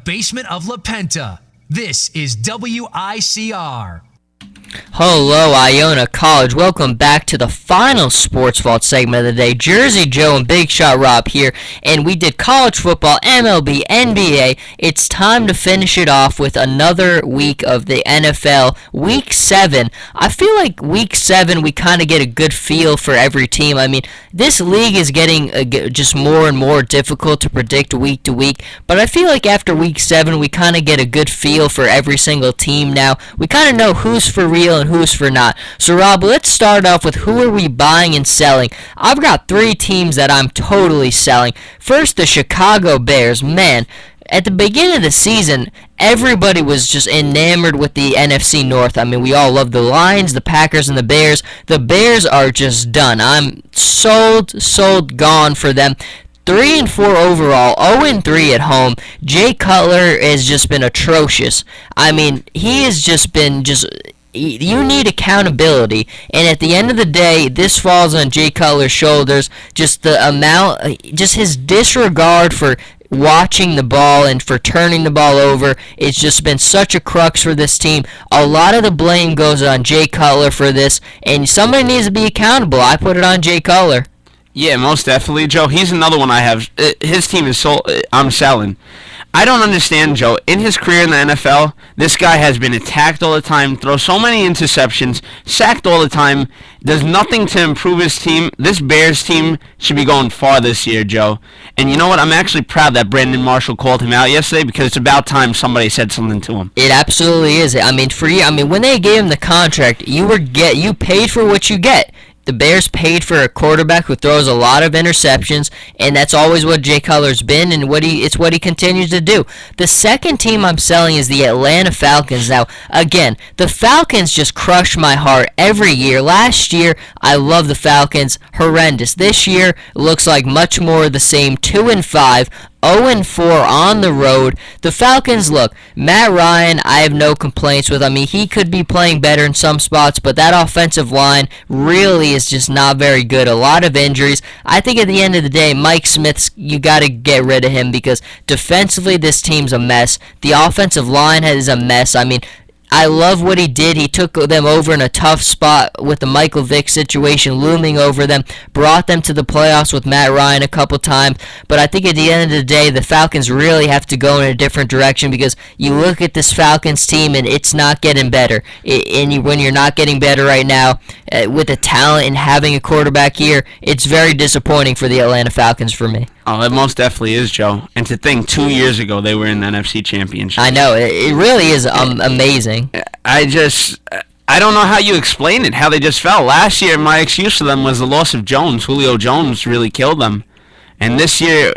Basement of La Penta. This is WICR. Hello, Iona College. Welcome back to the final Sports Vault segment of the day. Jersey Joe and Big Shot Rob here, and we did college football, MLB, NBA. It's time to finish it off with another week of the NFL. Week 7. I feel like Week 7 we kind of get a good feel for every team. I mean, this league is getting just more and more difficult to predict week to week, but I feel like after Week 7 we kind of get a good feel for every single team now. We kind of know who's for real and who's for not. So Rob, let's start off with who are we buying and selling. I've got 3 teams that I'm totally selling. First, the Chicago Bears. Man, at the beginning of the season, everybody was just enamored with the NFC North. I mean, we all love the Lions, the Packers, and the Bears. The Bears are just done. I'm sold, gone for them. 3-4 overall, 0-3 at home. Jay Cutler has just been atrocious. I mean, he has just been you need accountability, and at the end of the day, this falls on Jay Cutler's shoulders. Just the amount, just his disregard for watching the ball and for turning the ball over. It's just been such a crux for this team. A lot of the blame goes on Jay Cutler for this, and somebody needs to be accountable. I put it on Jay Cutler. Yeah, most definitely, Joe. He's another one I have. His team is I'm selling. I don't understand, Joe. In his career in the NFL, this guy has been attacked all the time, throws so many interceptions, sacked all the time, does nothing to improve his team. This Bears team should be going far this year, Joe. And you know what? I'm actually proud that Brandon Marshall called him out yesterday because it's about time somebody said something to him. It absolutely is. I mean, when they gave him the contract, you paid for what you get. The Bears paid for a quarterback who throws a lot of interceptions, and that's always what Jay Cutler's been, and it's what he continues to do. The second team I'm selling is the Atlanta Falcons. Now, again, the Falcons just crush my heart every year. Last year, I love the Falcons. Horrendous. This year, looks like much more of the same. 2-5. 0-4 on the road. The Falcons, look, Matt Ryan, I have no complaints with. I mean, he could be playing better in some spots, but that offensive line really is just not very good. A lot of injuries. I think at the end of the day, Mike Smith, you got to get rid of him because defensively this team's a mess. The offensive line is a mess. I mean, I love what he did. He took them over in a tough spot with the Michael Vick situation looming over them, brought them to the playoffs with Matt Ryan a couple times. But I think at the end of the day, the Falcons really have to go in a different direction because you look at this Falcons team and it's not getting better. When you're not getting better right now, with the talent and having a quarterback here, it's very disappointing for the Atlanta Falcons for me. Oh, it most definitely is, Joe. And to think 2 years ago they were in the NFC Championship. I know. It really is amazing. I don't know how you explain it, how they just fell. Last year, my excuse for them was the loss of Jones. Julio Jones really killed them. And this year,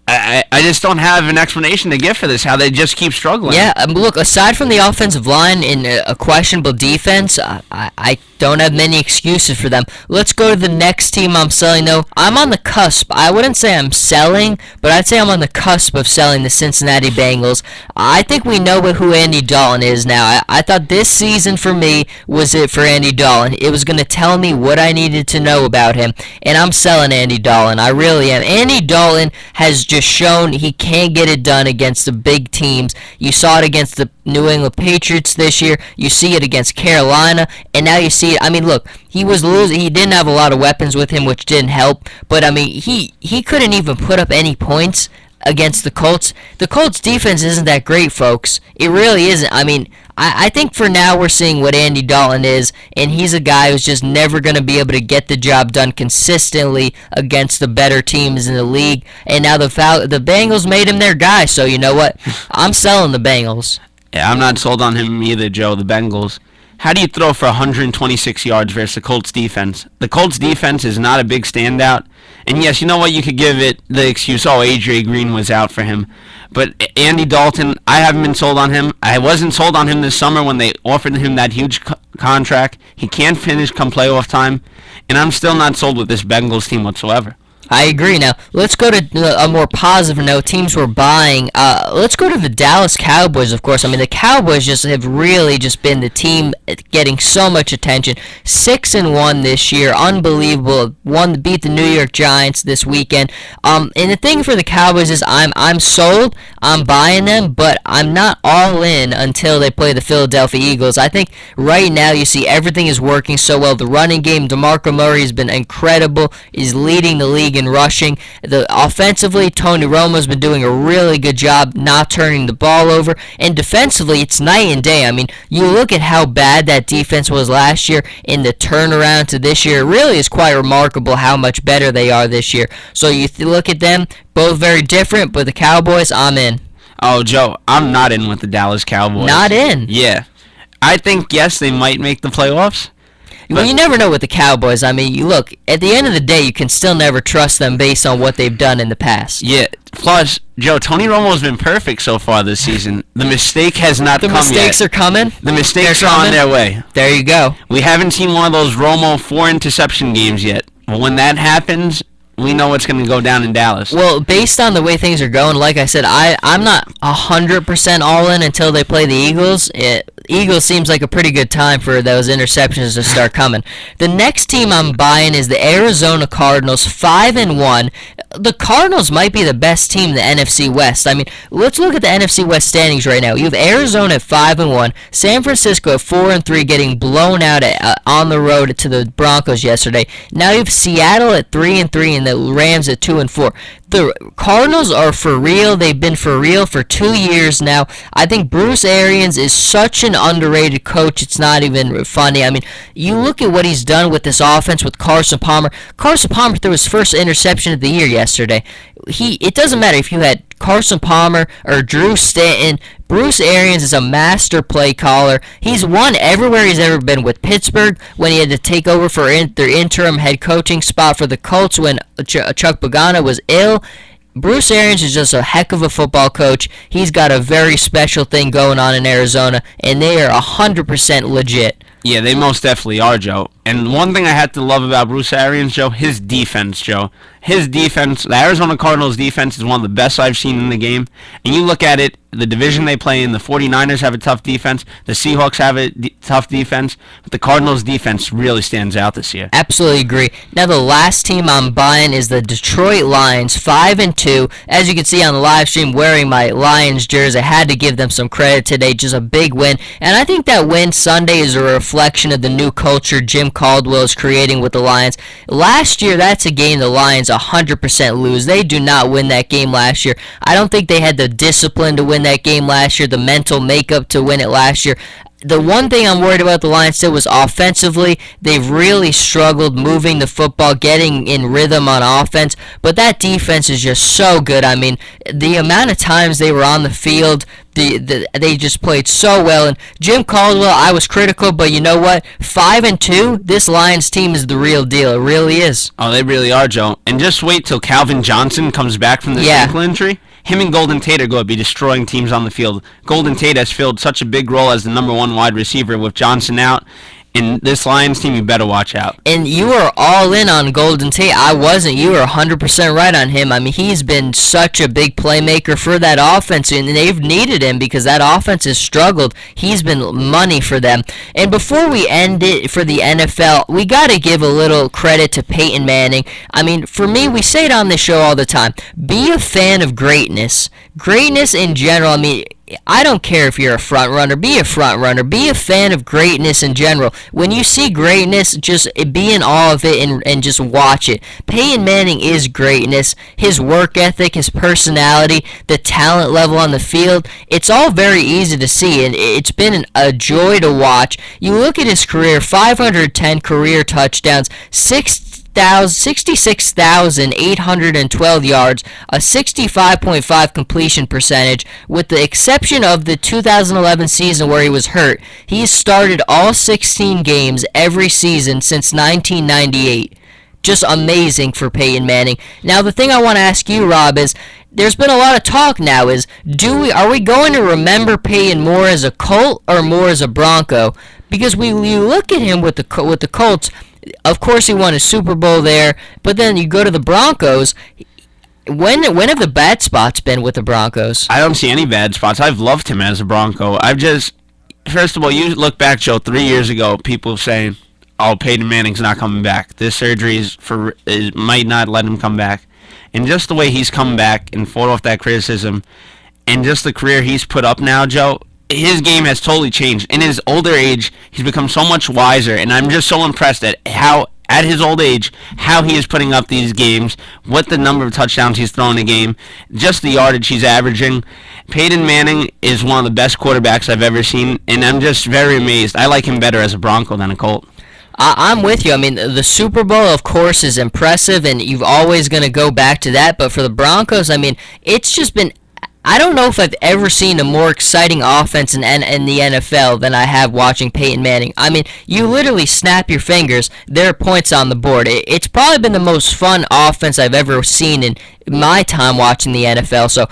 I just don't have an explanation to give for this, how they just keep struggling. Yeah, look, aside from the offensive line and a questionable defense, I don't have many excuses for them. Let's go to the next team I'm selling, though. I'm on the cusp. I wouldn't say I'm selling, but I'd say I'm on the cusp of selling the Cincinnati Bengals. I think we know who Andy Dalton is now. I thought this season for me was it for Andy Dalton. It was going to tell me what I needed to know about him, and I'm selling Andy Dalton. I really am. Andy Dalton has just shown he can't get it done against the big teams. You saw it against the New England Patriots this year. You see it against Carolina, and now you see it. I mean, look, he was losing. He didn't have a lot of weapons with him, which didn't help. But I mean, he couldn't even put up any points against the Colts. The Colts defense isn't that great, folks. It really isn't. I mean, I think for now we're seeing what Andy Dalton is, and he's a guy who's just never going to be able to get the job done consistently against the better teams in the league. And now the Bengals made him their guy, so you know what? I'm selling the Bengals. Yeah, I'm not sold on him either, Joe, the Bengals. How do you throw for 126 yards versus the Colts defense? The Colts defense is not a big standout. And yes, you know what? You could give it the excuse, A.J. Green was out for him. But Andy Dalton, I haven't been sold on him. I wasn't sold on him this summer when they offered him that huge contract. He can't finish come playoff time. And I'm still not sold with this Bengals team whatsoever. I agree. Now, let's go to a more positive note. Teams we're buying. Let's go to the Dallas Cowboys, of course. I mean, the Cowboys just have really just been the team getting so much attention. 6-1 this year. Unbelievable. Beat the New York Giants this weekend. And the thing for the Cowboys is I'm sold. I'm buying them, but I'm not all in until they play the Philadelphia Eagles. I think right now you see everything is working so well. The running game, DeMarco Murray has been incredible. He's leading the league in rushing. Offensively, Tony Romo's been doing a really good job not turning the ball over. And defensively, it's night and day. I mean, you look at how bad that defense was last year in the turnaround to this year. It really is quite remarkable how much better they are this year. So you look at them, both very different, but the Cowboys, I'm in. Oh, Joe, I'm not in with the Dallas Cowboys. Not in? Yeah. I think, yes, they might make the playoffs. Well, you never know with the Cowboys. I mean, you look, at the end of the day, you can still never trust them based on what they've done in the past. Yeah. Plus, Joe, Tony Romo's been perfect so far this season. The mistake has not come yet. The mistakes are coming? The mistakes are on their way. There you go. We haven't seen one of those Romo 4 interception games yet. But when that happens, we know what's going to go down in Dallas. Well, based on the way things are going, like I said, I'm not 100% all in until they play the Eagles. Eagles seems like a pretty good time for those interceptions to start coming. The next team I'm buying is the Arizona Cardinals, 5-1. The Cardinals might be the best team in the NFC West. I mean, let's look at the NFC West standings right now. You have Arizona at 5-1, San Francisco at 4-3, getting blown out on the road to the Broncos yesterday. Now you have Seattle at 3-3 and the Rams at 2-4. The Cardinals are for real. They've been for real for 2 years now. I think Bruce Arians is such an underrated coach. It's not even funny. I mean, you look at what he's done with this offense with Carson Palmer. Carson Palmer threw his first interception of the year yesterday. It doesn't matter if you had Carson Palmer or Drew Stanton. Bruce Arians is a master play caller. He's won everywhere he's ever been with Pittsburgh when he had to take over for their interim head coaching spot for the Colts when Chuck Pagano was ill. Bruce Arians is just a heck of a football coach. He's got a very special thing going on in Arizona, and they are 100% legit. Yeah, they most definitely are, Joe. And one thing I had to love about Bruce Arians, Joe, his defense, Joe. His defense, the Arizona Cardinals defense is one of the best I've seen in the game. And you look at it, the division they play in, the 49ers have a tough defense, the Seahawks have a tough defense, but the Cardinals defense really stands out this year. Absolutely agree. Now the last team I'm buying is the Detroit Lions, 5-2. As you can see on the live stream, wearing my Lions jersey, I had to give them some credit today. Just a big win. And I think that win Sunday is a reflection of the new culture Jim Caldwell is creating with the Lions. Last year, that's a game the Lions 100% lose. They do not win that game last year. I don't think they had the discipline to win that game last year, the mental makeup to win it last year. The one thing I'm worried about the Lions still was offensively. They've really struggled moving the football, getting in rhythm on offense, but that defense is just so good. I mean, the amount of times they were on the field, they just played so well. And Jim Caldwell, I was critical, but you know what? 5-2, this Lions team is the real deal. It really is. Oh, they really are, Joe. And just wait till Calvin Johnson comes back from this ankle injury. Him and Golden Tate are going to be destroying teams on the field. Golden Tate has filled such a big role as the number one wide receiver with Johnson out. In this Lions team, you better watch out. And you are all in on Golden Tate. I wasn't. You were 100% right on him. I mean, he's been such a big playmaker for that offense, and they've needed him because that offense has struggled. He's been money for them. And before we end it for the NFL, we got to give a little credit to Peyton Manning. I mean, for me, we say it on the show all the time. Be a fan of greatness. Greatness in general, I mean, I don't care if you're a front runner. Be a front runner. Be a fan of greatness in general. When you see greatness, just be in awe of it and just watch it. Peyton Manning is greatness. His work ethic, his personality, the talent level on the field, it's all very easy to see, and it's been a joy to watch. You look at his career, 510 career touchdowns, 66,812 yards, a 65.5 completion percentage. With the exception of the 2011 season where he was hurt, he's started all 16 games every season since 1998. Just amazing for Peyton Manning. Now, the thing I want to ask you, Rob, is there's been a lot of talk now. Are we going to remember Peyton more as a Colt or more as a Bronco? Because you look at him with the Colts, Of course, he won a Super Bowl there, but then you go to the Broncos. When have the bad spots been with the Broncos? I don't see any bad spots. I've loved him as a Bronco. First of all, you look back, Joe, 3 years ago, people saying, "Oh, Peyton Manning's not coming back. This surgery might not let him come back." And just the way he's come back and fought off that criticism, and just the career he's put up now, Joe, his game has totally changed. In his older age, he's become so much wiser, and I'm just so impressed at how, at his old age, how he is putting up these games, what the number of touchdowns he's throwing a game, just the yardage he's averaging. Peyton Manning is one of the best quarterbacks I've ever seen, and I'm just very amazed. I like him better as a Bronco than a Colt. I'm with you. I mean, the Super Bowl, of course, is impressive, and you're always going to go back to that. But for the Broncos, I mean, it's just been... I don't know if I've ever seen a more exciting offense in the NFL than I have watching Peyton Manning. I mean, you literally snap your fingers, there are points on the board. It's probably been the most fun offense I've ever seen in my time watching the NFL. So,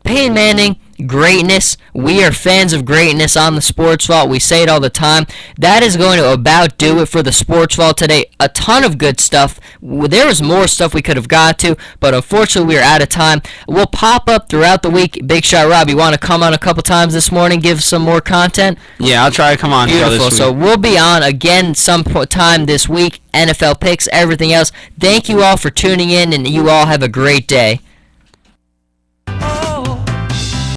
Peyton Manning, greatness. We are fans of greatness on the Sports Vault. We say it all the time. That is going to about do it for the Sports Vault today. A ton of good stuff. There was more stuff we could have got to, but unfortunately we are out of time. We'll pop up throughout the week. Big Shot Rob, you want to come on a couple times this morning, give some more content? Yeah, I'll try to come on. Beautiful. So we'll be on again some time this week. NFL picks, everything else. Thank you all for tuning in, and you all have a great day.